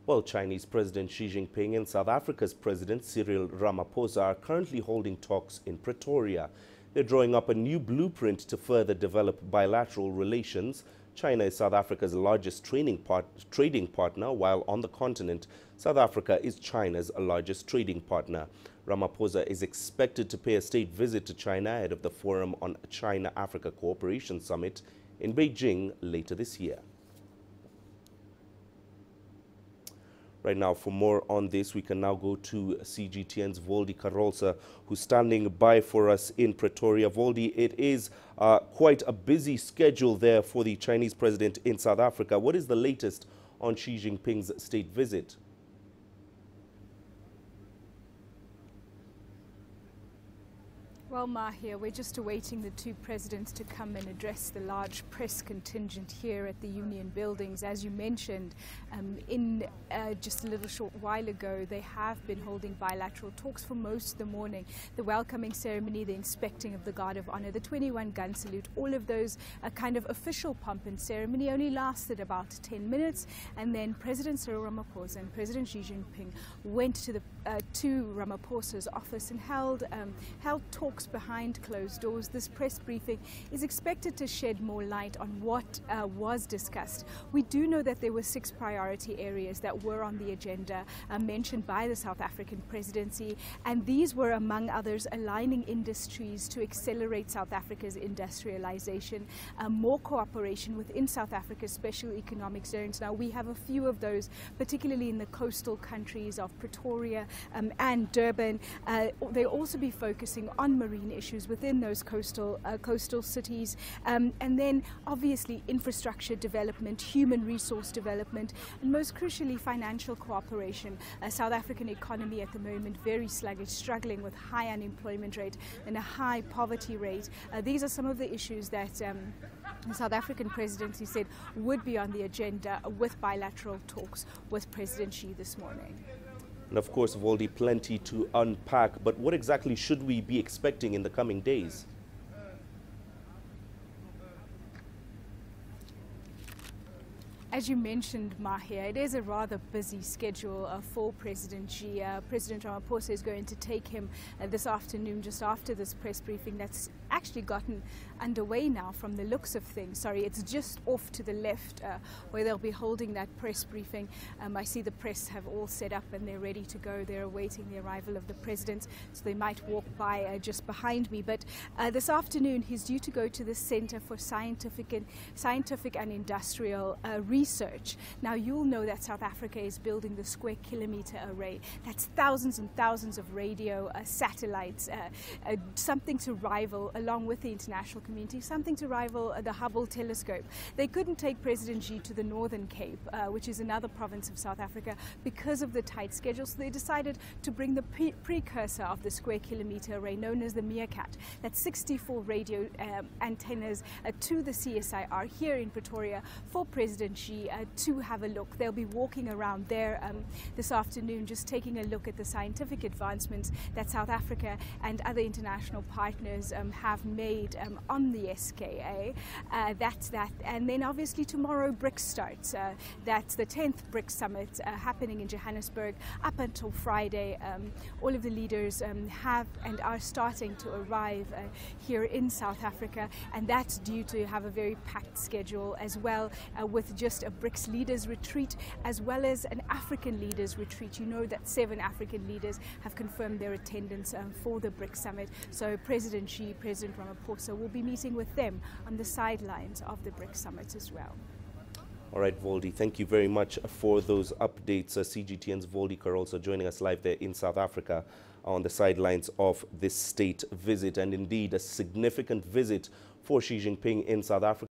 Well, Chinese President Xi Jinping and South Africa's President Cyril Ramaphosa are currently holding talks in Pretoria. They're drawing up a new blueprint to further develop bilateral relations. China is South Africa's largest trading partner, while on the continent, South Africa is China's largest trading partner. Ramaphosa is expected to pay a state visit to China ahead of the Forum on China-Africa Cooperation Summit in Beijing later this year. Right now, for more on this, we can now go to CGTN's Voldy Carolsa, who's standing by for us in Pretoria. Voldy, it is quite a busy schedule there for the Chinese president in South Africa. What is the latest on Xi Jinping's state visit? Well, Mahir, we're just awaiting the two presidents to come and address the large press contingent here at the Union buildings. As you mentioned, just a little short while ago, they have been holding bilateral talks for most of the morning. The welcoming ceremony, the inspecting of the Guard of Honor, the 21-gun salute, all of those kind of official pomp and ceremony only lasted about 10 minutes. And then President Cyril Ramaphosa and President Xi Jinping went to Ramaphosa's office and held talks behind closed doors. This press briefing is expected to shed more light on what was discussed. We do know that there were 6 priority areas that were on the agenda mentioned by the South African presidency, and these were, among others, aligning industries to accelerate South Africa's industrialization, more cooperation within South Africa's special economic zones. Now, we have a few of those, particularly in the coastal countries of Pretoria and Durban. They'll also be focusing on marine issues within those coastal cities, and then obviously infrastructure development, human resource development, and most crucially financial cooperation. South African economy at the moment very sluggish, struggling with high unemployment rate and a high poverty rate. These are some of the issues that the South African presidency said would be on the agenda with bilateral talks with President Xi this morning. And of course, Voldy, plenty to unpack, but what exactly should we be expecting in the coming days? As you mentioned, Mahir, it is a rather busy schedule for President Xi. President Ramaphosa is going to take him this afternoon, just after this press briefing that's actually gotten underway now from the looks of things. Sorry, it's just off to the left where they'll be holding that press briefing. I see the press have all set up and they're ready to go. They're awaiting the arrival of the president, so they might walk by just behind me. But this afternoon, he's due to go to the Center for Scientific and Industrial Research. Now, you'll know that South Africa is building the square kilometer array. That's thousands and thousands of radio satellites, something to rival, along with the international community, something to rival the Hubble telescope. They couldn't take President Xi to the Northern Cape, which is another province of South Africa, because of the tight schedule. So they decided to bring the precursor of the square kilometer array, known as the Meerkat. That's 64 radio antennas to the CSIR here in Pretoria for President Xi to have a look. They'll be walking around there this afternoon, just taking a look at the scientific advancements that South Africa and other international partners have made on the SKA. That's that. And then obviously tomorrow BRICS starts. That's the 10th BRICS Summit happening in Johannesburg up until Friday. All of the leaders have and are starting to arrive here in South Africa, and that's due to have a very packed schedule as well, with just a BRICS leaders retreat as well as an African leaders retreat. You know that 7 African leaders have confirmed their attendance for the BRICS Summit. So President Xi, President Ramaphosa will be meeting with them on the sidelines of the BRICS Summit as well. All right, Voldy, thank you very much for those updates. CGTN's Voldy Carolsa joining us live there in South Africa on the sidelines of this state visit, and indeed a significant visit for Xi Jinping in South Africa.